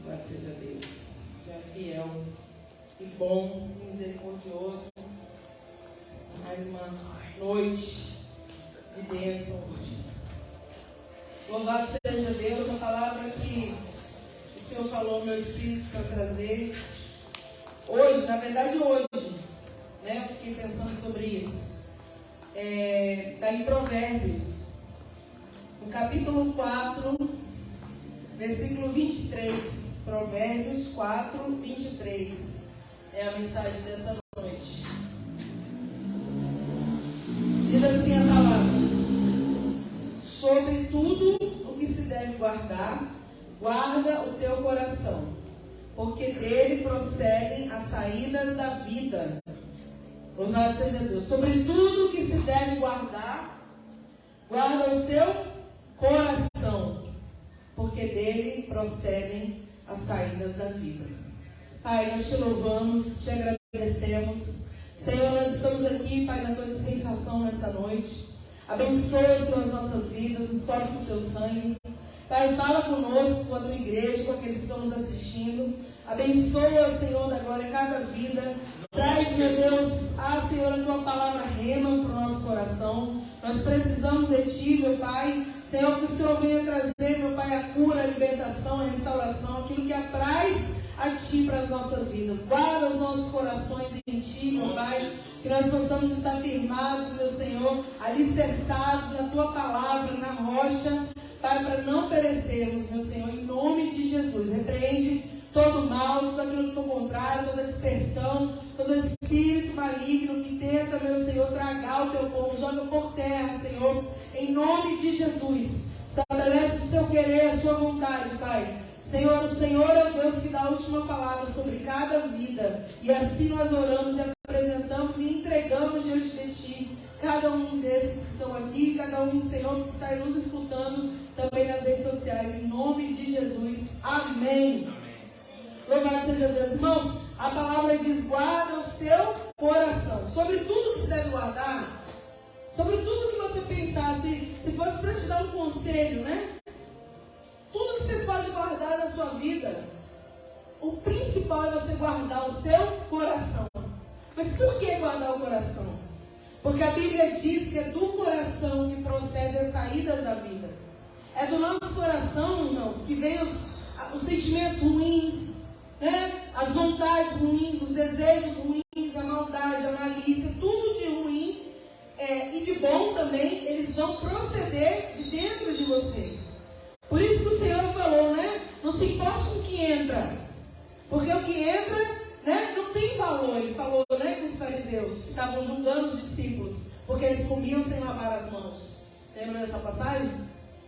Louvado seja Deus. Seja fiel e bom, misericordioso. Mais uma noite de bênçãos. Louvado seja Deus, a palavra que o Senhor falou no meu espírito para trazer. Hoje, na verdade hoje, né, eu fiquei pensando sobre isso. Está em Provérbios, no capítulo 4, versículo 23. Provérbios 4, 23. É a mensagem dessa noite. Diz assim a palavra: sobre tudo o que se deve guardar, guarda o teu coração, porque dele procedem as saídas da vida. Louvado seja Deus. Sobre tudo o que se deve guardar, guarda o seu coração, porque dele procedem as saídas da vida. Pai, nós te louvamos, te agradecemos. Senhor, nós estamos aqui, Pai, na tua dispensação nessa noite. Abençoa, Senhor, as nossas vidas, nos cobre com o teu sangue. Pai, fala conosco, com a tua igreja, com aqueles que estão nos assistindo. Abençoa, Senhor, da glória, cada vida. Traz, meu Deus, Senhor, a tua palavra rema para o nosso coração. Nós precisamos de ti, meu Pai. Senhor, que o Senhor venha trazer, meu Pai, a cura, a libertação, a restauração, aquilo que apraz a ti para as nossas vidas. Guarda os nossos corações em ti, meu Pai. Que nós possamos estar firmados, meu Senhor, alicerçados na tua palavra, na rocha, Pai, para não perecermos, meu Senhor, em nome de Jesus. Repreende todo mal, tudo aquilo que for contrário, toda dispersão, todo espírito maligno que tenta, meu Senhor, tragar o teu povo, joga por terra, Senhor, em nome de Jesus. Estabelece o seu querer, a sua vontade, Pai. Senhor, o Senhor é o Deus que dá a última palavra sobre cada vida. E assim nós oramos e apresentamos e entregamos diante de Ti cada um desses que estão aqui, cada um, Senhor, que está nos escutando também nas redes sociais. Em nome de Jesus. Amém. Louvado seja Deus. Irmãos, a palavra diz: guarda o seu coração. Sobre tudo que se deve guardar, sobre tudo que você pensar, se fosse para te dar um conselho, né? Tudo que você pode guardar na sua vida, o principal é você guardar o seu coração. Mas por que guardar o coração? Porque a Bíblia diz que é do coração que procedem as saídas da vida. É do nosso coração, irmãos, que vem os sentimentos ruins, né? As vontades ruins, os desejos ruins, a maldade, a malícia, tudo de ruim e de bom também, eles vão proceder de dentro de você. Por isso que o Senhor falou, né? Não se importe com o que entra, porque o que entra, né, não tem valor. Ele falou, né, com os fariseus que estavam julgando os discípulos, porque eles comiam sem lavar as mãos. Lembra dessa passagem?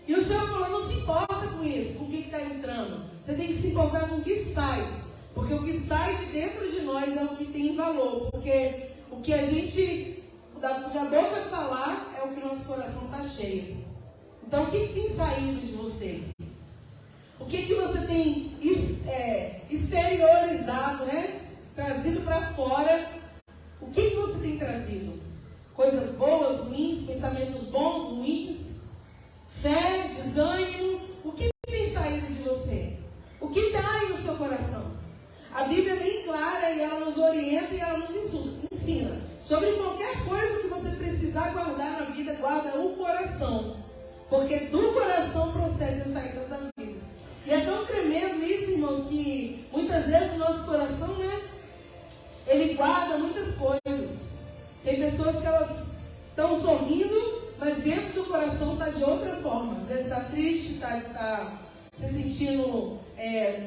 E o Senhor falou: não se importa com isso, com o que está entrando. Você tem que se importar com o que sai, porque o que sai de dentro de nós é o que tem valor. Porque o que a gente, da boca falar, é o que nosso coração está cheio. Então, o que tem saído de você? O que você tem exteriorizado, né? Trazido para fora? O que você tem trazido? Coisas boas, ruins, pensamentos bons, ruins, fé, desânimo? O que tem saído de você? O que está aí no seu coração? A Bíblia é bem clara e ela nos orienta e ela nos ensina. Sobre qualquer coisa que você precisar guardar na vida, guarda o coração. Porque do coração procedem as saídas da vida. E é tão tremendo isso, irmãos, que muitas vezes o nosso coração, né, ele guarda muitas coisas. Tem pessoas que elas estão sorrindo, mas dentro do coração está de outra forma. Às vezes está triste, está se sentindo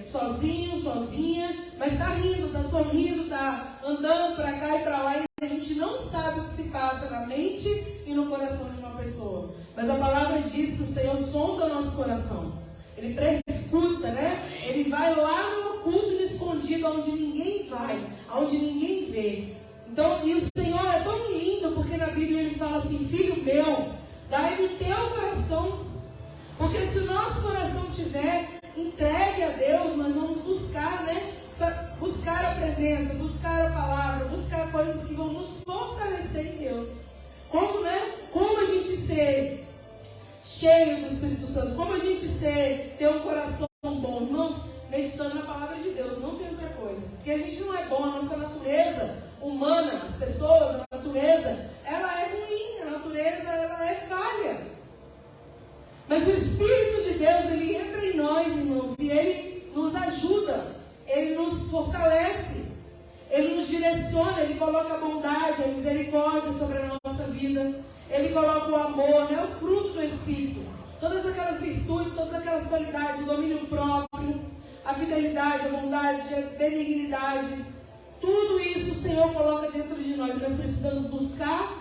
sozinho, sozinha, mas está rindo, está sorrindo, está andando para cá e para lá. E a gente não sabe o que se passa na mente e no coração de uma pessoa. Mas a palavra diz que o Senhor sonda o nosso coração. Ele prescruta, né? Ele vai lá no oculto e no escondido, onde ninguém vai, onde ninguém vê. Então, e o Senhor é tão lindo, porque na Bíblia ele fala assim: filho meu, dai-me o teu coração. Porque se o nosso coração estiver entregue a Deus, nós vamos buscar, né? Buscar a presença, buscar a palavra, buscar coisas que vão nos fortalecer em Deus. Como, né? Como a gente ser cheio do Espírito Santo, como a gente ter um coração bom. Irmãos, meditando na palavra de Deus, não tem outra coisa. Porque a gente não é bom, a nossa natureza humana, as pessoas, a natureza, ela é ruim, a natureza, ela é falha. Mas o Espírito de Deus, ele entra em nós, irmãos, e ele nos ajuda, ele nos fortalece, ele nos direciona, ele coloca a bondade, a misericórdia sobre a nossa vida, ele coloca o amor, né, o fruto do Espírito. Todas aquelas virtudes, todas aquelas qualidades, o domínio próprio, a fidelidade, a bondade, a benignidade, tudo isso o Senhor coloca dentro de nós. Nós precisamos buscar,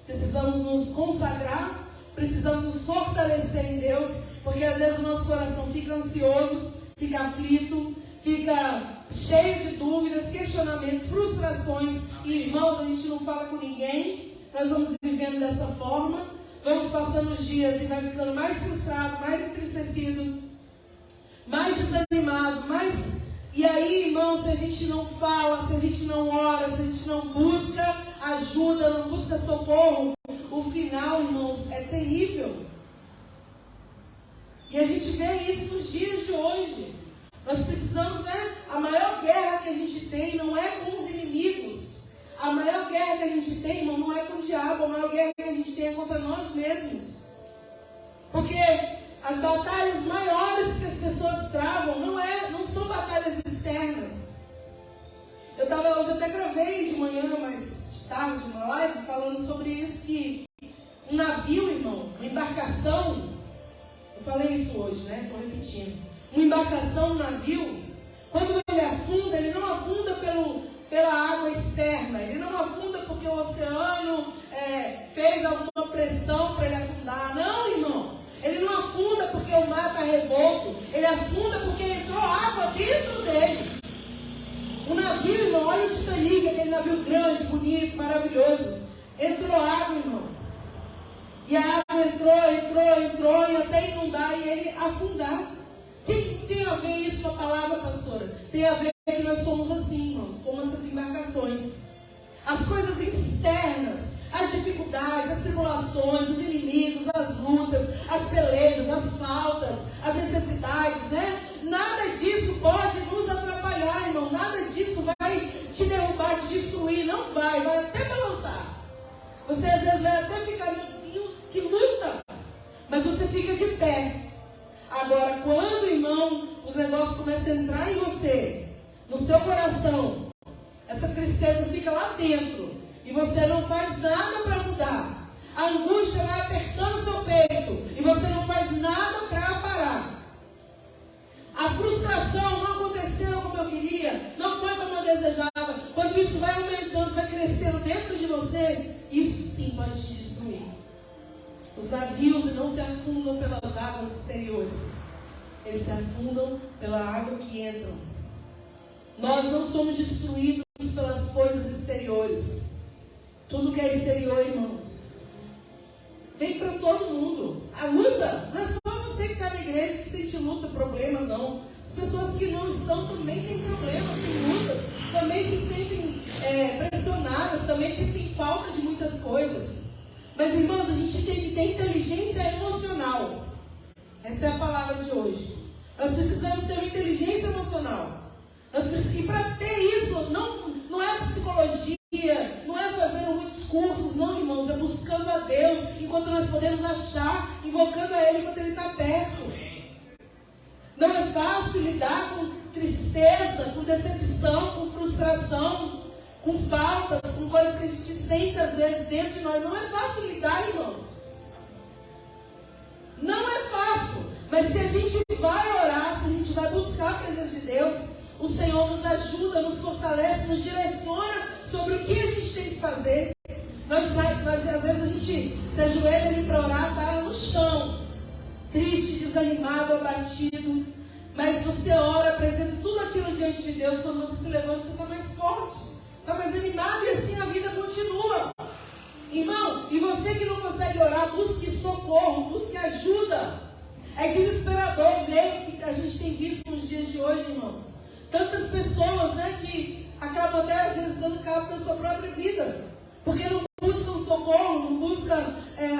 precisamos nos consagrar, precisamos nos fortalecer em Deus, porque às vezes o nosso coração fica ansioso, fica aflito, fica cheio de dúvidas, questionamentos, frustrações. E irmãos, a gente não fala com ninguém, nós vamos vivendo dessa forma. Vamos passando os dias e vai ficando mais frustrado, mais entristecido, mais desanimado, mais... E aí, irmão, se a gente não fala, se a gente não ora, se a gente não busca ajuda, não busca socorro, o final, irmãos, é terrível. E a gente vê isso nos dias de hoje. Nós precisamos, né? A maior guerra que a gente tem não é com os inimigos. A maior guerra que a gente tem, irmão, não é com o diabo. A maior guerra que a gente tem é contra nós mesmos. Porque as batalhas maiores que as pessoas travam não são batalhas externas. Hoje até gravei de manhã, mais tarde, uma live falando sobre isso, que um navio, irmão, uma embarcação, eu falei isso hoje, né? Estou repetindo. Uma embarcação, um navio, quando ele afunda, ele não afunda pela água externa, ele não afunda porque o oceano fez alguma pressão para ele afundar. Não, irmão, ele não afunda porque o mar está revolto, ele afunda porque entrou água dentro dele. O navio, irmão, olha o Titanic, aquele navio grande, bonito, maravilhoso, entrou água, irmão, e a água entrou e até inundar e ele afundar. O que tem a ver isso com a palavra, pastora? Tem a ver que nós somos assim, irmãos, como essas embarcações. As coisas externas, as dificuldades, as tribulações, os inimigos, as lutas, as pelejas, as faltas, as necessidades, né? Nada disso pode nos atrapalhar, irmão. Nada disso vai te derrubar, te destruir. Não vai até balançar. Você às vezes vai até ficar, meu Deus, que luta. Mas você fica de pé. Agora, quando, irmão, os negócios começam a entrar em você, no seu coração, essa tristeza fica lá dentro e você não faz nada para mudar. A angústia vai apertando o seu peito e você não faz nada para parar. A frustração não aconteceu como eu queria, não foi como eu desejava. Quando isso vai aumentando, vai crescendo dentro de você, isso sim pode te destruir. Os navios não se afundam pelas águas exteriores, eles se afundam pela água que entram. Nós não somos destruídos pelas coisas exteriores. Tudo que é exterior, irmão, vem para todo mundo. A luta não é só você que está na igreja que sente luta, problemas, não. As pessoas que não estão também têm problemas, têm lutas, também se sentem pressionadas, também têm falta de muitas coisas. Mas, irmãos, a gente tem que ter inteligência emocional. Essa é a palavra de hoje. Nós precisamos ter uma inteligência emocional. E para ter isso, não é psicologia, não é fazendo muitos cursos, não, irmãos, é buscando a Deus enquanto nós podemos achar, invocando a Ele enquanto Ele está perto. Não é fácil lidar com tristeza, com decepção, com frustração, com faltas, com coisas que a gente sente às vezes dentro de nós. Não é fácil lidar, irmãos. Não é fácil. Mas se a gente vai orar, se a gente vai buscar a presença de Deus, o Senhor nos ajuda, nos fortalece, nos direciona sobre o que a gente tem que fazer. Às vezes a gente se ajoelha ali para orar, está no chão, triste, desanimado, abatido. Mas você ora, apresenta tudo aquilo diante de Deus. Quando você se levanta, você está mais forte, está mais animado, e assim a vida continua. Irmão, e você que não consegue orar, busque socorro, busque ajuda. É desesperador ver o que a gente tem visto nos dias de hoje, irmãos. Tantas pessoas, né, que acabam até às vezes dando cabo da sua própria vida, porque não buscam socorro, não buscam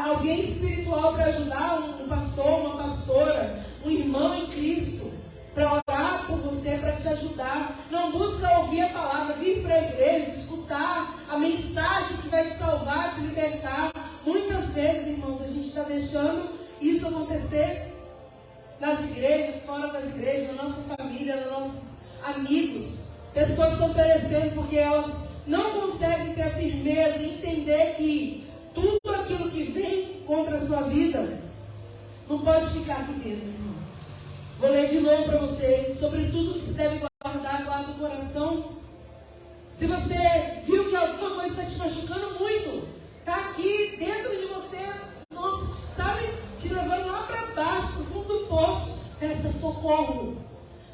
alguém espiritual para ajudar, um pastor, uma pastora, um irmão em Cristo, para orar por você. você, para te ajudar. Não busca ouvir a palavra, vir para a igreja, escutar a mensagem que vai te salvar, te libertar. Muitas vezes, irmãos, a gente está deixando isso acontecer nas igrejas, fora das igrejas, na nossa família, nos nossos amigos. Pessoas estão perecendo porque elas não conseguem ter a firmeza e entender que tudo aquilo que vem contra a sua vida não pode ficar aqui dentro, irmão. Vou ler de novo para você. Sobre tudo que se deve guardar, guarda o coração. Se você viu que alguma coisa está te machucando muito, está aqui dentro de você, nossa, está te levando lá para baixo, no fundo do poço. Peça socorro,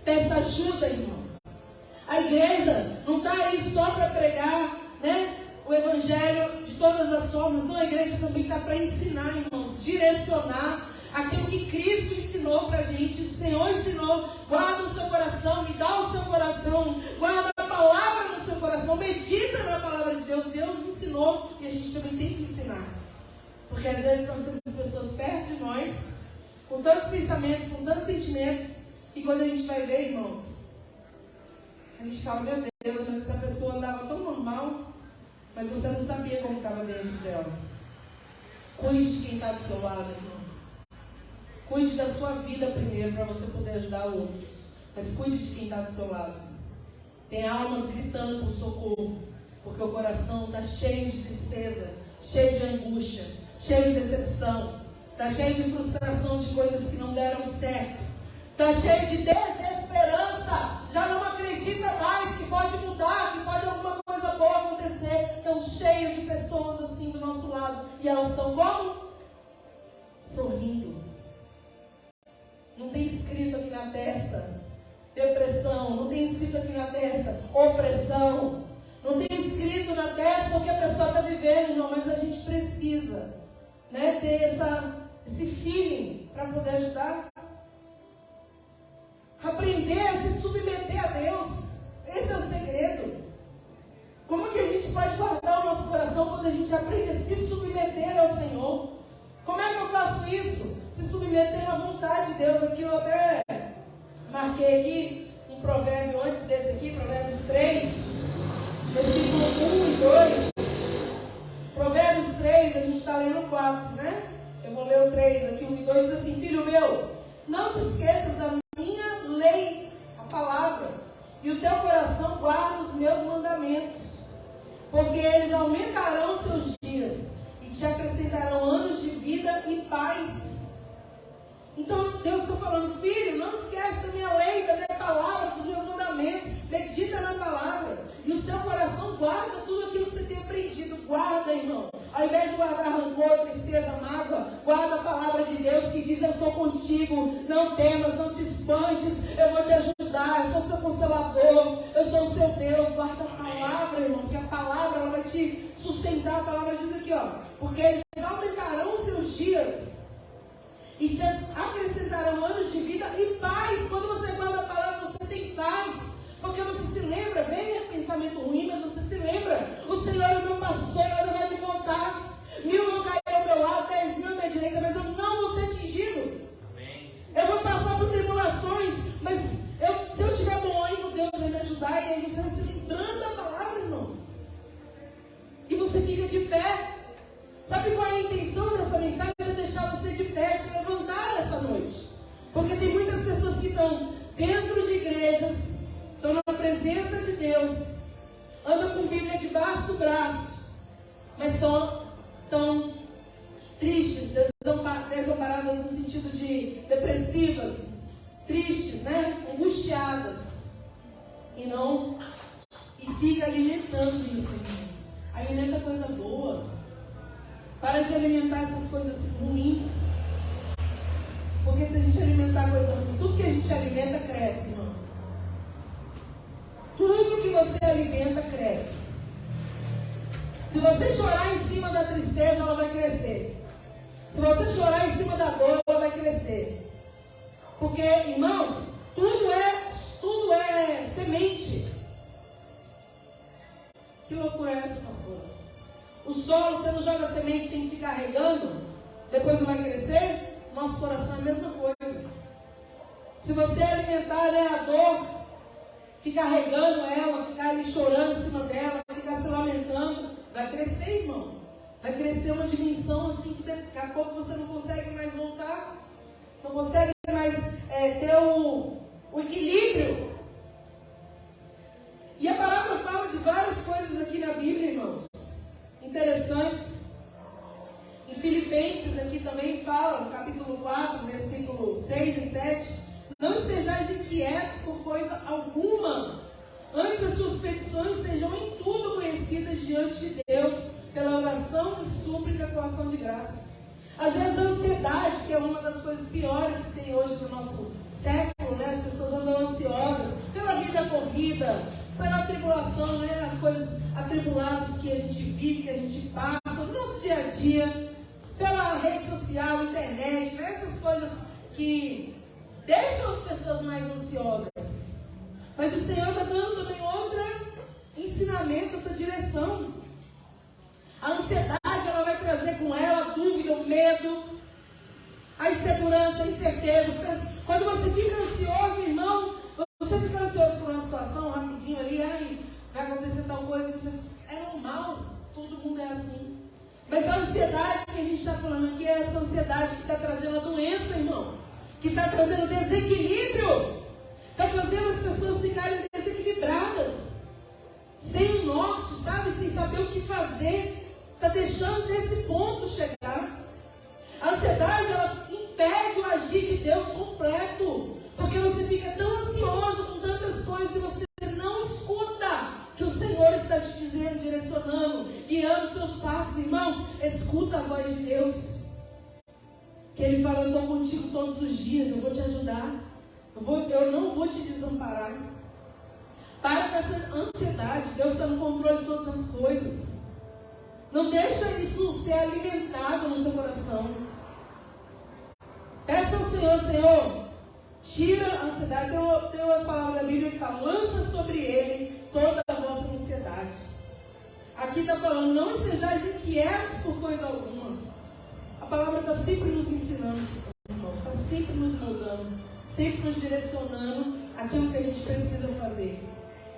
peça ajuda, irmão. A igreja não está aí só para pregar, né, o evangelho de todas as formas. Não, a igreja também está para ensinar, irmãos, direcionar aquilo que Cristo ensinou para a gente. O Senhor ensinou: guarda o seu coração, me dá o seu coração, guarda a palavra no seu coração, medita na palavra de Deus. Deus ensinou e a gente também tem que ensinar. Porque às vezes nós temos pessoas perto de nós, com tantos pensamentos, com tantos sentimentos, e quando a gente vai ver, irmãos, a gente fala: meu Deus, mas essa pessoa andava tão normal, mas você não sabia como estava dentro dela. Cuide de quem está do seu lado, irmão. Cuide da sua vida primeiro, para você poder ajudar outros. Mas cuide de quem está do seu lado. Tem almas gritando por socorro, porque o coração está cheio de tristeza, cheio de angústia, cheio de decepção, está cheio de frustração de coisas que não deram certo, está cheio de desesperança, já não acredita mais que pode mudar, que pode alguma coisa boa acontecer. Estão cheios de pessoas assim do nosso lado, e elas estão como? Sorrindo. Não tem escrito aqui na testa depressão, não tem escrito aqui na testa opressão, não tem escrito na testa o que a pessoa está vivendo, não, mas a gente precisa, né, ter esse feeling para poder ajudar. Aprender a se submeter a Deus. Esse é o segredo. Como que a gente pode guardar o nosso coração quando a gente aprende a se submeter ao Senhor? Como é que eu faço isso? Se submeter à vontade de Deus. Aqui eu até marquei aqui um provérbio antes desse aqui, Provérbios 3, versículo 1 e 2. Provérbios 3, a gente está lendo o 4, né? Eu vou ler o 3 aqui, 1 e 2, diz assim: filho meu, não te esqueças da minha lei, a palavra, e o teu coração guarda os meus mandamentos, porque eles aumentarão seus dias e te acrescentarão anos de vida e paz. Então Deus está falando: filho, não esquece da minha lei, da minha palavra, dos meus mandamentos. Medita na palavra, e o seu coração guarda tudo aquilo que você tem aprendido. Guarda, irmão. Ao invés de guardar rancor, tristeza, mágoa, guarda a palavra de Deus que diz: eu sou contigo, não temas, não te espantes, eu vou te ajudar, eu sou o seu consolador, eu sou o seu Deus. Guarda a palavra, irmão, porque a palavra ela vai te sustentar. A palavra diz aqui, ó: porque eles aumentarão os seus dias e te acrescentarão anos de vida e paz. Quando você guarda a palavra, você tem paz. Porque você se lembra, vem pensamento ruim, mas você se lembra: o Senhor é o meu pastor, Ele vai me voltar. 1000 vão cair ao meu lado, 10.000 à minha direita, mas eu não vou ser atingido. Amém. Eu vou passar por tribulações, mas se eu tiver bom ânimo, Deus vai me ajudar. E aí você vai se lembrando da palavra, irmão. E você fica de pé. Sabe qual é a intenção dessa mensagem? É deixar você de pé, te levantar essa noite. Porque tem muitas pessoas que estão dentro de igrejas, estão na presença de Deus, andam com Bíblia debaixo do braço, mas são tão tristes, desamparadas no sentido de depressivas, tristes, né? Angustiadas, e fica alimentando isso. Alimenta coisa boa. Para de alimentar essas coisas ruins. Porque se a gente alimentar coisa ruim, tudo que a gente alimenta cresce, irmão. Tudo que você alimenta cresce. Se você chorar em cima da tristeza, ela vai crescer. Se você chorar em cima da dor, ela vai crescer. Porque, irmãos, tudo é semente. Que loucura é essa, pastor? O solo, você não joga semente, tem que ficar regando, depois não vai crescer. Nosso coração é a mesma coisa. Se você alimentar, né, a dor, ficar regando ela, ficar ali chorando em cima dela, ficar se lamentando, vai crescer, irmão. Vai crescer uma dimensão assim que daqui a pouco você não consegue mais voltar, não consegue mais ter o equilíbrio. E a palavra fala de várias coisas aqui na Bíblia, irmãos, interessantes. Em Filipenses aqui também fala, no capítulo 4, versículo 6 e 7, não estejais inquietos por coisa alguma, antes as suas petições sejam em tudo conhecidas diante de Deus, pela oração e súplica com ação de graça. Às vezes a ansiedade, que é uma das coisas piores que tem hoje no nosso século, né? As pessoas andam ansiosas pela vida corrida, pela tribulação, né? As coisas atribuladas que a gente vive, que a gente passa no nosso dia a dia, pela rede social, internet, né? Essas coisas que deixam as pessoas mais ansiosas. Mas o Senhor está dando também outro ensinamento, outra direção. A ansiedade, ela vai trazer com ela a dúvida, o medo, a insegurança, a incerteza. Quando você fica ansioso, irmão, você fica ansioso por uma situação, rapidinho ali, vai acontecer tal coisa, é normal, todo mundo é assim. Mas a ansiedade que a gente está falando aqui é essa ansiedade que está trazendo a doença, irmão, que está trazendo desequilíbrio, está fazendo as pessoas ficarem desequilibradas, sem o norte, sabe, sem saber o que fazer. Está deixando desse ponto chegar. A ansiedade, ela impede o agir de Deus completo. Porque você fica tão ansioso com tantas coisas e você não escuta que o Senhor está te dizendo, direcionando, guiando os seus passos. Irmãos, escuta a voz de Deus. Que Ele fala, eu estou contigo todos os dias, eu vou te ajudar. Eu não vou te desamparar. Para com essa ansiedade. Deus está no controle de todas as coisas. Não deixa isso ser alimentado no seu coração. Peça ao Senhor, Senhor, tira a ansiedade. Tem uma palavra da Bíblia que fala, lança sobre Ele toda a vossa ansiedade. Aqui está falando, não estejais inquietos por coisa alguma. A palavra está sempre nos ensinando, irmãos, está sempre nos moldando, sempre nos direcionando aquilo que a gente precisa fazer.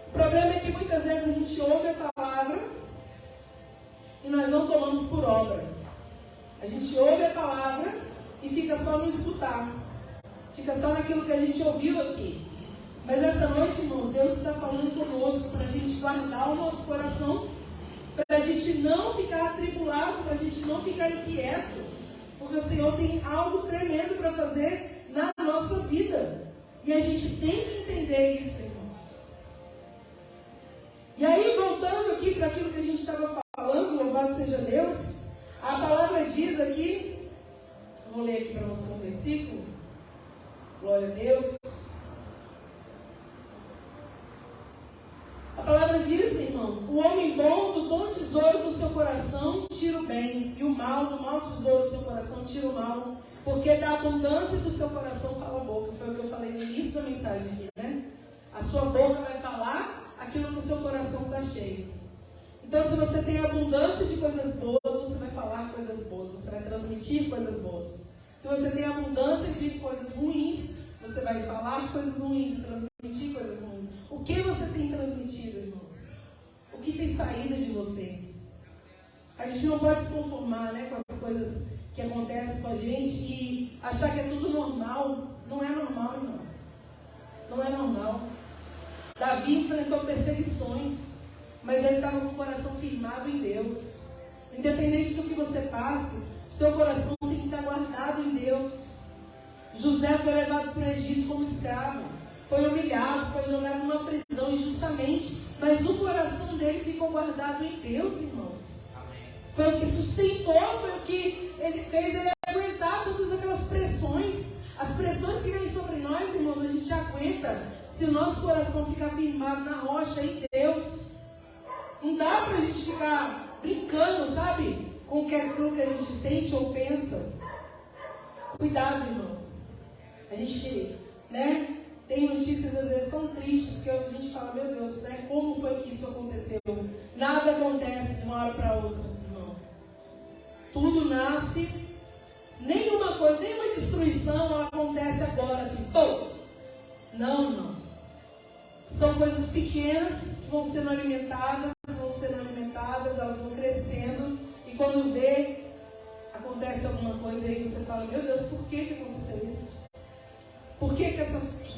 O problema é que muitas vezes a gente ouve a palavra e nós não tomamos por obra. A gente ouve a palavra e fica só no escutar. Fica só naquilo que a gente ouviu aqui. Mas essa noite, irmãos, Deus está falando conosco para a gente guardar o nosso coração, para a gente não ficar atribulado, para a gente não ficar inquieto, porque o Senhor tem algo tremendo para fazer na nossa vida. E a gente tem que entender isso, irmãos. E aí, voltando aqui para aquilo que a gente estava falando, louvado seja Deus, a palavra diz aqui, vou ler aqui para você um versículo, glória a Deus. A palavra diz, irmãos, o homem bom do bom tesouro do seu coração tira o bem, e o mal do mau tesouro do seu coração tira o mal, porque da abundância do seu coração fala a boca. Foi o que eu falei no início da mensagem aqui, né? A sua boca vai falar aquilo que o seu coração está cheio. Então, se você tem abundância de coisas boas, você vai falar coisas boas, você vai transmitir coisas boas. Se você tem abundância de coisas ruins, você vai falar coisas ruins e transmitir coisas ruins. O que você tem transmitido, irmãos? O que tem saído de você? A gente não pode se conformar, né, com as coisas que acontecem com a gente e achar que é tudo normal. Não é normal, irmão. Não é normal. Davi enfrentou perseguições, mas ele estava com o coração firmado em Deus. Independente do que você passe, o seu coração tem que estar guardado em Deus. José foi levado para o Egito como escravo, foi humilhado, foi jogado numa prisão injustamente, mas o coração dele ficou guardado em Deus, irmãos. Foi o que sustentou, foi o que ele fez ele aguentar todas aquelas pressões. As pressões que vêm sobre nós, irmãos, a gente aguenta se o nosso coração ficar firmado na rocha em Deus. Não dá para a gente ficar brincando, sabe? Com aquilo que a gente sente ou pensa. Cuidado, irmãos. A gente, né, tem notícias às vezes tão tristes que a gente fala, meu Deus, né, como foi que isso aconteceu? Nada acontece de uma hora para outra, irmão. Tudo nasce, nenhuma coisa, nenhuma destruição ela acontece agora, assim, pô! Não, irmão. São coisas pequenas que vão sendo alimentadas, elas vão crescendo, e quando vê, acontece alguma coisa aí, você fala, meu Deus, por que aconteceu isso? Por que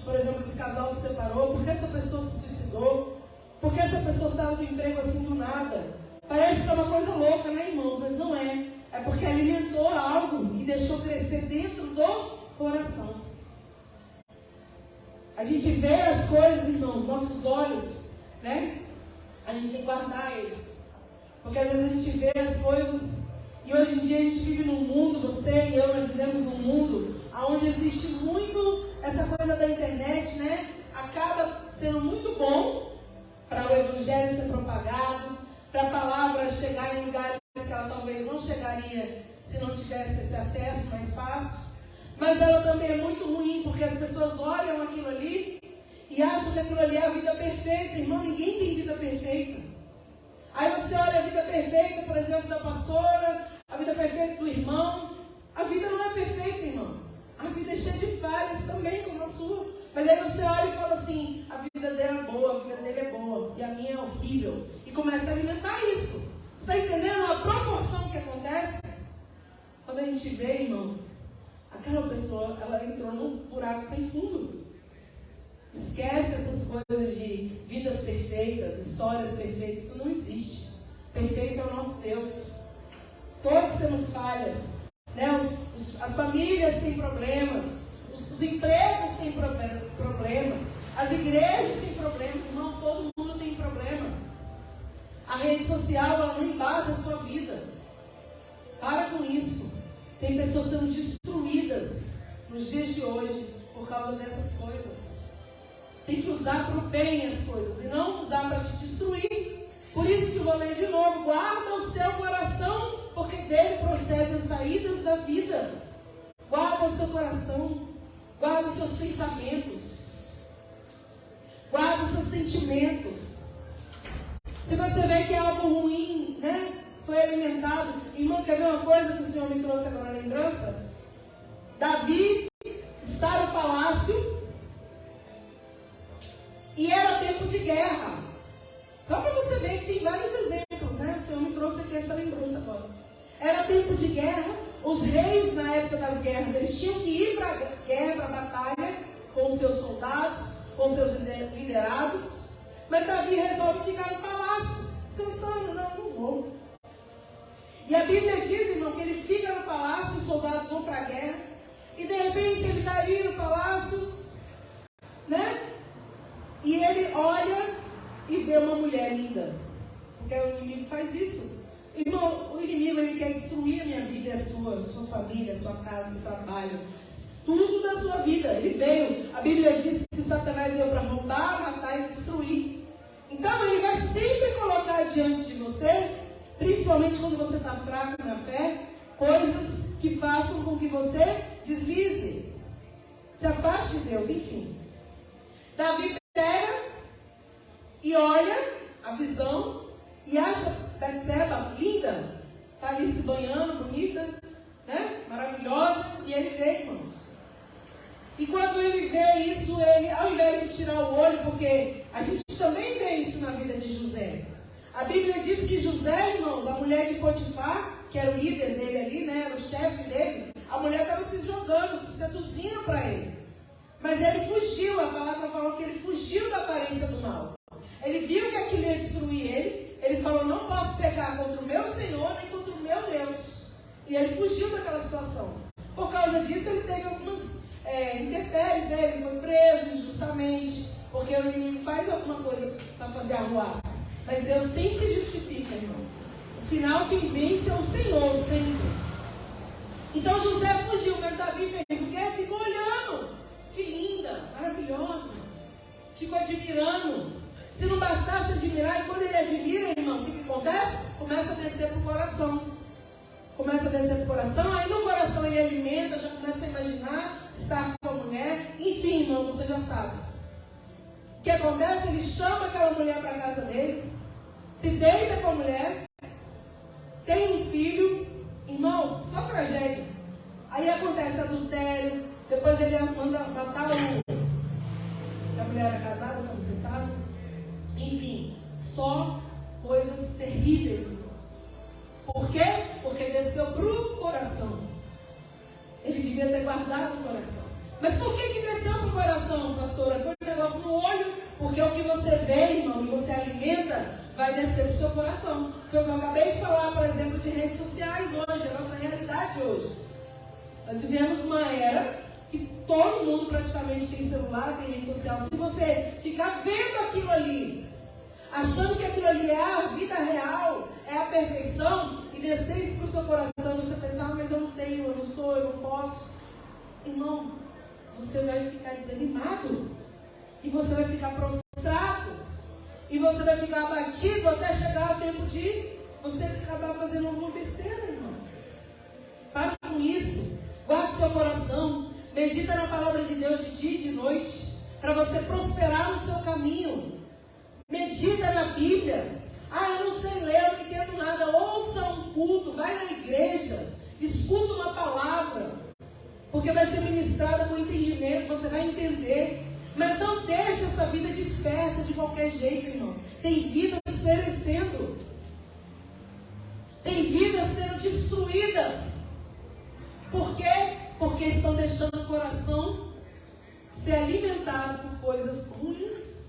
por exemplo, esse casal se separou? Por que essa pessoa se suicidou? Por que essa pessoa saiu do emprego assim do nada? Parece que é uma coisa louca, né, irmãos? Mas não é. É porque alimentou algo e deixou crescer dentro do coração. A gente vê as coisas, irmãos, nossos olhos, né? A gente tem que guardar eles. Porque às vezes a gente vê as coisas, e hoje em dia a gente vive num mundo, você e eu, nós vivemos num mundo onde existe muito essa coisa da internet, né? Acaba sendo muito bom para o evangelho ser propagado, para a palavra chegar em lugares que ela talvez não chegaria se não tivesse esse acesso mais fácil. Mas ela também é muito ruim, porque as pessoas olham aquilo ali e acham que aquilo ali é a vida perfeita. Irmão, ninguém tem vida perfeita. Aí você olha a vida perfeita, por exemplo, da pastora, a vida perfeita do irmão. A vida não é perfeita, irmão. A vida é cheia de falhas também, como a sua. Mas aí você olha e fala assim, a vida dela é boa, a vida dele é boa, e a minha é horrível. E começa a alimentar isso. Você está entendendo a proporção que acontece? Quando a gente vê, irmãos, aquela pessoa, ela entrou num buraco sem fundo. Esquece essas coisas de vidas perfeitas, histórias perfeitas. Isso não existe. Perfeito é o nosso Deus. Todos temos falhas, né? As famílias têm problemas, os empregos têm problemas, as igrejas têm problemas. Irmão, todo mundo tem problema. A rede social, ela não embasa a sua vida. Para com isso. Tem pessoas sendo destruídas nos dias de hoje por causa dessas coisas. Tem que usar para o bem as coisas e não usar para te destruir. Por isso que eu vou ler de novo. Guarda o seu coração, porque dele procedem as saídas da vida. Guarda o seu coração. Guarda os seus pensamentos. Guarda os seus sentimentos. Se você vê que é algo ruim, né? Foi alimentado. Irmão, quer ver uma coisa que o Senhor me trouxe agora na lembrança? Davi está no palácio e era tempo de guerra. Só para você ver que tem vários exemplos, né? O Senhor me trouxe aqui essa lembrança agora. Era tempo de guerra. Os reis, na época das guerras, eles tinham que ir para a guerra, para a batalha, com os seus soldados, com os seus liderados. Mas Davi resolve ficar no palácio, descansando. Não vou. E a Bíblia diz, irmão, que ele fica no palácio, os soldados vão para a guerra, e de repente ele está ali no palácio, né? E ele olha e vê uma mulher linda. Porque o inimigo faz isso. Irmão, o inimigo, ele quer destruir a minha vida e a sua família, a sua casa, seu trabalho, tudo da sua vida. Ele veio, a Bíblia diz que o Satanás veio para roubar, matar e destruir. Então ele vai sempre colocar diante de você, principalmente quando você está fraco na fé, coisas que façam com que você deslize, se afaste de Deus, enfim. Davi pega e olha a visão e acha Betseba linda, está ali se banhando, bonita, né? Maravilhosa, e ele vê, irmãos. E quando ele vê isso, ele, ao invés de tirar o olho, porque a gente também vê isso na vida de José. A Bíblia diz que José, irmãos, a mulher de Potifar, que era o líder dele ali, né, era o chefe dele, a mulher estava se jogando, se seduzindo para ele. Mas ele fugiu, a palavra falou que ele fugiu da aparência do mal. Ele viu que aquilo ia destruir ele falou, não posso pecar contra o meu Senhor, nem contra o meu Deus. E ele fugiu daquela situação. Por causa disso, ele teve algumas intempéries, né? Ele foi preso injustamente, porque o inimigo faz alguma coisa para fazer arruaça. Mas Deus sempre justifica, irmão. No final, quem vence é o Senhor, sempre. Então José fugiu, mas Davi fez o quê? Ficou olhando. Que linda, maravilhosa. Ficou admirando. Se não bastasse admirar, e quando ele admira, irmão, o que acontece? Começa a descer para o coração. Começa a descer para o coração, aí no coração ele alimenta, já começa a imaginar estar com a mulher. Enfim, irmão, você já sabe. O que acontece? Ele chama aquela mulher para a casa dele, se deita com a mulher, tem um filho. Irmãos, só tragédia. Aí acontece adultério, depois ele manda matar o mulher era casada, como você sabe. Enfim, só coisas terríveis, irmãos. Por quê? Porque desceu para o coração. Ele devia ter guardado no coração. Mas por que desceu para o coração, pastora? Foi um negócio no olho, porque o que você vê, irmão, e você alimenta, vai descer para o seu coração. Foi o que eu acabei de falar, por exemplo, de redes sociais hoje, a nossa realidade hoje. Nós vivemos uma era que todo mundo praticamente tem celular, tem rede social. Se você ficar vendo aquilo ali, achando que aquilo ali é a vida real, é a perfeição, e descer isso para o seu coração, você pensar, mas eu não tenho, eu não sou, eu não posso. Irmão, você vai ficar desanimado, e você vai ficar prostrado, e você vai ficar abatido até chegar o tempo de você acabar fazendo alguma besteira, irmãos. Para com isso, guarde seu coração, medita na palavra de Deus de dia e de noite, para você prosperar no seu caminho. Medita na Bíblia. Eu não sei ler, eu não entendo nada. Ouça um culto, vai na igreja, escuta uma palavra, porque vai ser ministrada com entendimento, você vai entender. Mas não deixe essa vida dispersa de qualquer jeito, irmãos. Tem vidas perecendo, tem vidas sendo destruídas. Por quê? Porque estão deixando o coração ser alimentado por coisas ruins.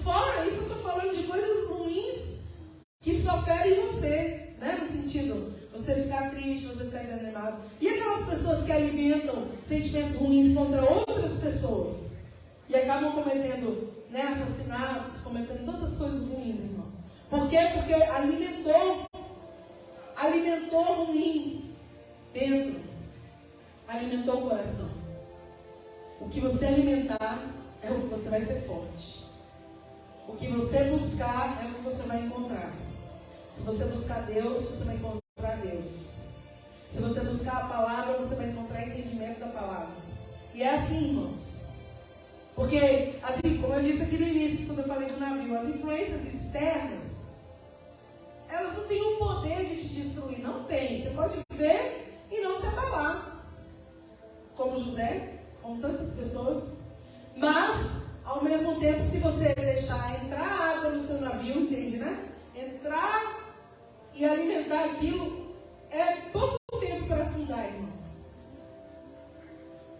Fora isso, eu estou falando de coisas ruins que só ferem você, né? No sentido, você ficar triste, você ficar desanimado. E aquelas pessoas que alimentam sentimentos ruins contra outras pessoas e acabam cometendo, né, assassinatos, cometendo tantas coisas ruins, irmãos. Por quê? Porque alimentou ruim dentro, alimentou o coração. O que você alimentar é o que você vai ser forte. O que você buscar é o que você vai encontrar. Se você buscar Deus, você vai encontrar Deus. Se você buscar a palavra, você vai encontrar entendimento da palavra. E é assim, irmãos. Porque, assim, como eu disse aqui no início, quando eu falei do navio, as influências externas, elas não têm o poder de te destruir. Não tem. Você pode ver e não se abalar. Como José, como tantas pessoas. Mas, ao mesmo tempo, se você deixar entrar água no seu navio, entende, né? Entrar e alimentar aquilo, é pouco tempo para afundar, irmão.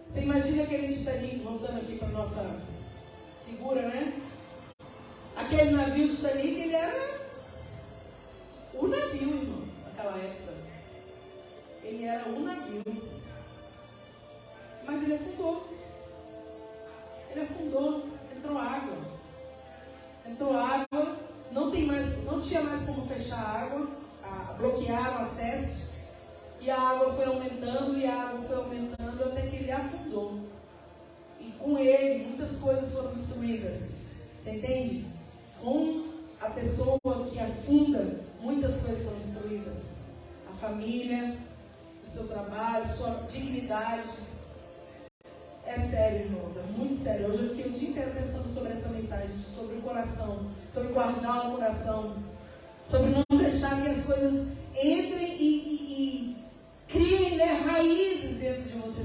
Você imagina aquele Titanic, voltando aqui para a nossa figura, né? Aquele navio Titanic, ele era o navio, irmãos, naquela época. Ele era o navio. Mas ele afundou. Ele afundou, entrou água. Entrou água, não tinha mais como fechar a água, bloquear o acesso. E a água foi aumentando, até que ele afundou. E com ele, muitas coisas foram destruídas. Você entende? Com a pessoa que afunda, muitas coisas são destruídas. A família, o seu trabalho, sua dignidade. É sério, irmãos, é muito sério. Hoje eu fiquei o dia inteiro pensando sobre essa mensagem, sobre o coração, sobre guardar o coração, sobre não deixar que as coisas entrem e criem, né, raízes dentro de você.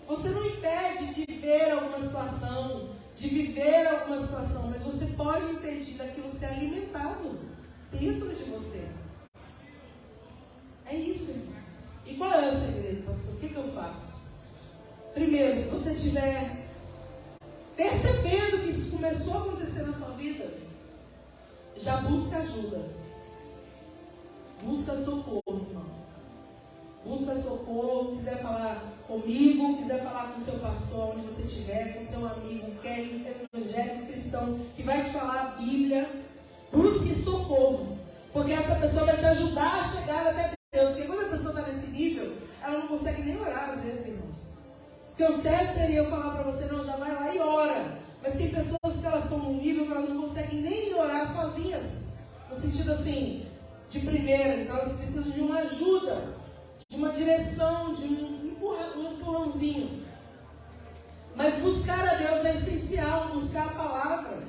Você não impede de ver alguma situação, de viver alguma situação, mas você pode impedir daquilo ser alimentado dentro de você. É isso, irmãos. E qual é o segredo, pastor? O que eu faço? Primeiro, se você estiver percebendo que isso começou a acontecer na sua vida, já busca ajuda. Busca socorro, irmão. Busca socorro, quiser falar comigo, quiser falar com o seu pastor, onde você estiver, com o seu amigo, evangélico, cristão, que vai te falar a Bíblia. Busque socorro, porque essa pessoa vai te ajudar a chegar até Deus. Porque quando a pessoa está nesse nível, ela não consegue nem orar às vezes, irmãos. Porque o certo seria eu falar para você, não, já vai lá e ora. Mas tem pessoas que elas estão num nível que elas não conseguem nem orar sozinhas. No sentido assim, de primeira, então elas precisam de uma ajuda, de uma direção, de um empurrãozinho. Mas buscar a Deus é essencial, buscar a palavra,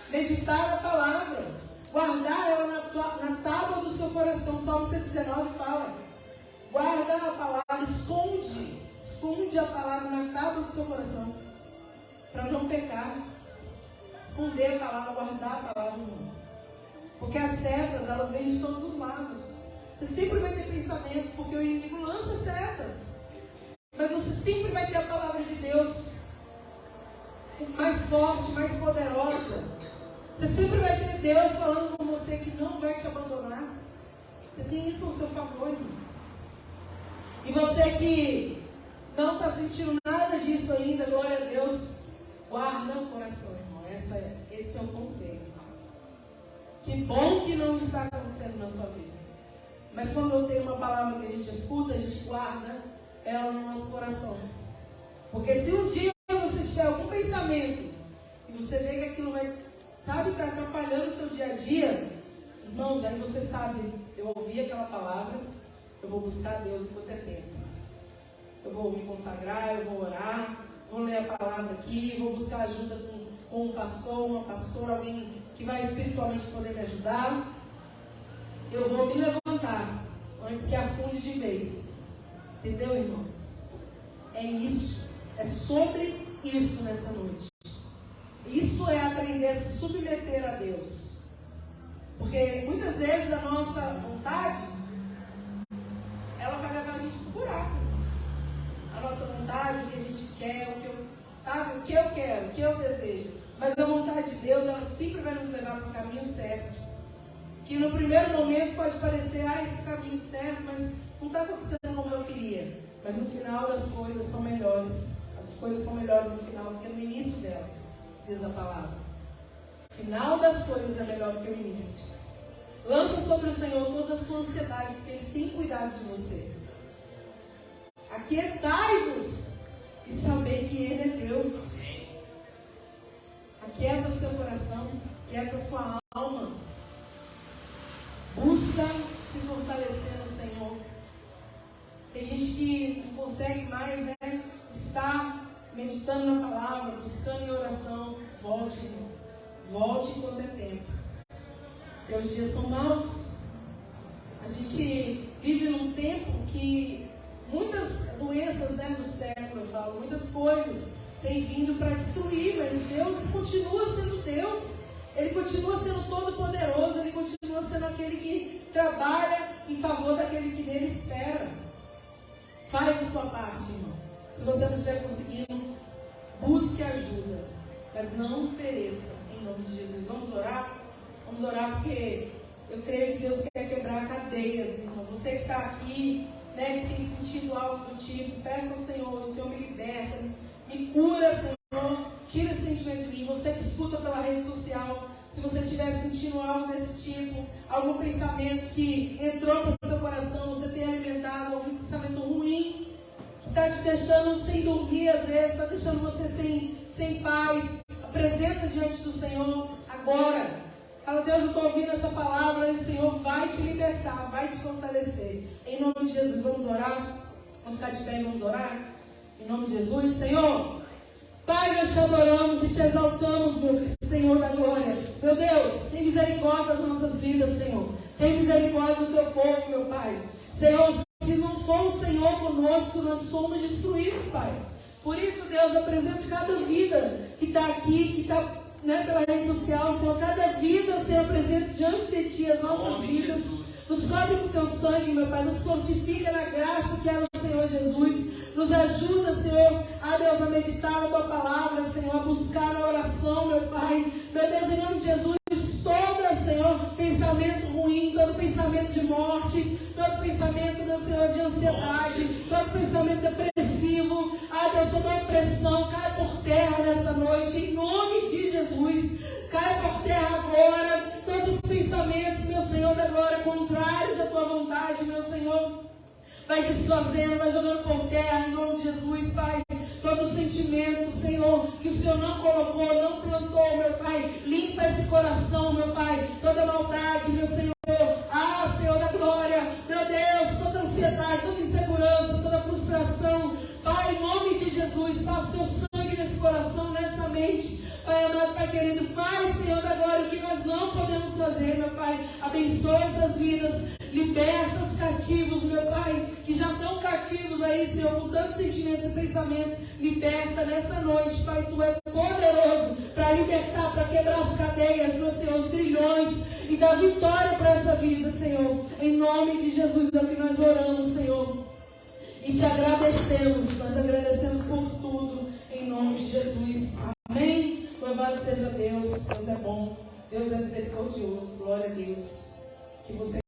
meditar a palavra, guardar ela na tábua do seu coração. Salmo 119 fala, guarda a palavra, esconde a palavra na tábua do seu coração. para não pecar. Esconder a palavra, guardar a palavra, não. Porque as setas, elas vêm de todos os lados. Você sempre vai ter pensamentos, porque o inimigo lança setas. Mas você sempre vai ter a palavra de Deus mais forte, mais poderosa. Você sempre vai ter Deus falando com você que não vai te abandonar. Você tem isso ao seu favor, irmão. E você que não está sentindo nada disso ainda, glória a Deus, guarda o coração, irmão. Esse é o conselho. Que bom que não está acontecendo na sua vida. Mas quando eu tenho uma palavra que a gente escuta, a gente guarda ela no nosso coração. Porque se um dia você tiver algum pensamento e você vê que aquilo vai, sabe, está atrapalhando o seu dia a dia, irmãos, aí você sabe, eu ouvi aquela palavra, eu vou buscar Deus enquanto é tempo. Eu vou me consagrar, eu vou orar, vou ler a palavra aqui, vou buscar ajuda com um pastor, uma pastora, alguém que vai espiritualmente poder me ajudar. Eu vou me levantar antes que afunde de vez. Entendeu, irmãos? É isso. É sobre isso nessa noite. Isso é aprender a se submeter a Deus. Porque muitas vezes a nossa vontade, ela vai levar a gente pro buraco. A nossa vontade, o que a gente quer, o que eu quero, o que eu desejo. Mas a vontade de Deus, ela sempre vai nos levar para o caminho certo. Que no primeiro momento pode parecer, esse caminho certo, mas não está acontecendo como eu queria. Mas no final das coisas são melhores. As coisas são melhores no final do que no início delas, diz a palavra. O final das coisas é melhor do que o início. Lança sobre o Senhor toda a sua ansiedade, porque Ele tem cuidado de você. Aquietai-vos e saber que Ele é Deus. Aquieta o seu coração, aquieta a sua alma. Busca se fortalecer no Senhor. Tem gente que não consegue mais, né? Estar meditando na palavra, buscando em oração. Volte, irmão. Volte enquanto é tempo. Porque os dias são maus. A gente vive num tempo que muitas doenças, né, do século, eu falo, muitas coisas têm vindo para destruir, mas Deus continua sendo Deus. Ele continua sendo todo-poderoso, Ele continua sendo aquele que trabalha em favor daquele que nele espera. Faz a sua parte, irmão. Se você não estiver conseguindo, busque ajuda, mas não pereça, em nome de Jesus. Vamos orar? Vamos orar porque eu creio que Deus quer quebrar cadeias, irmão. Você que está aqui, né, que tem sentido algo do tipo, peça ao Senhor, o Senhor me liberta, me cura, Senhor, tira esse sentimento de mim. Você que escuta pela rede social, se você estiver sentindo algo desse tipo, algum pensamento que entrou para o seu coração, você tem alimentado algum pensamento ruim, que está te deixando sem dormir às vezes, está deixando você sem paz, apresenta diante do Senhor agora. Fala, Deus, eu estou ouvindo essa palavra e o Senhor vai te libertar, vai te fortalecer. Em nome de Jesus, vamos orar? Vamos ficar de pé e vamos orar? Em nome de Jesus, Senhor. Pai, nós te adoramos e te exaltamos, meu Senhor da glória. Meu Deus, tem misericórdia das nossas vidas, Senhor. Tem misericórdia do teu povo, meu Pai. Senhor, se não for o Senhor conosco, nós somos destruídos, Pai. Por isso, Deus, apresenta cada vida que está aqui, que está, né, pela rede social, Senhor. Cada vida, Senhor, apresenta diante de Ti as nossas vidas. Nos cobre com o teu sangue, meu Pai. Nos fortifica na graça que é o Senhor Jesus. Nos ajuda, Senhor, a Deus, a meditar na Tua palavra, Senhor, a buscar na oração, meu Pai. Meu Deus, em nome de Jesus, todo, Senhor, pensamento ruim, todo pensamento de morte, todo pensamento, meu Senhor, de ansiedade, todo pensamento depressivo, Deus, toda opressão, cai por terra nessa noite, em nome de Jesus. Cai por terra agora, todos os pensamentos, meu Senhor, da glória, contrários à Tua vontade, meu Senhor. Vai desfazendo, vai jogando por terra, em nome de Jesus, Pai. Todo sentimento, Senhor, que o Senhor não colocou, não plantou, meu Pai. Limpa esse coração, meu Pai. Toda maldade, meu Senhor. Senhor da glória. Meu Deus, toda ansiedade, toda insegurança, toda frustração. Pai, em nome de Jesus, faça o teu sangue nesse coração, nessa mente. Pai amado, Pai querido, faz, Senhor da glória, o que nós não podemos fazer, meu Pai. Abençoa essas vidas. Liberta os cativos, meu Pai, que já estão cativos aí, Senhor, com tantos sentimentos e pensamentos. Liberta nessa noite, Pai, Tu é para libertar, para quebrar as cadeias, meu Senhor, os grilhões, e dar vitória para essa vida, Senhor. Em nome de Jesus é o que nós oramos, Senhor. E te agradecemos, nós agradecemos por tudo, em nome de Jesus. Amém? Louvado seja Deus, Deus é bom, Deus é misericordioso, glória a Deus. Que você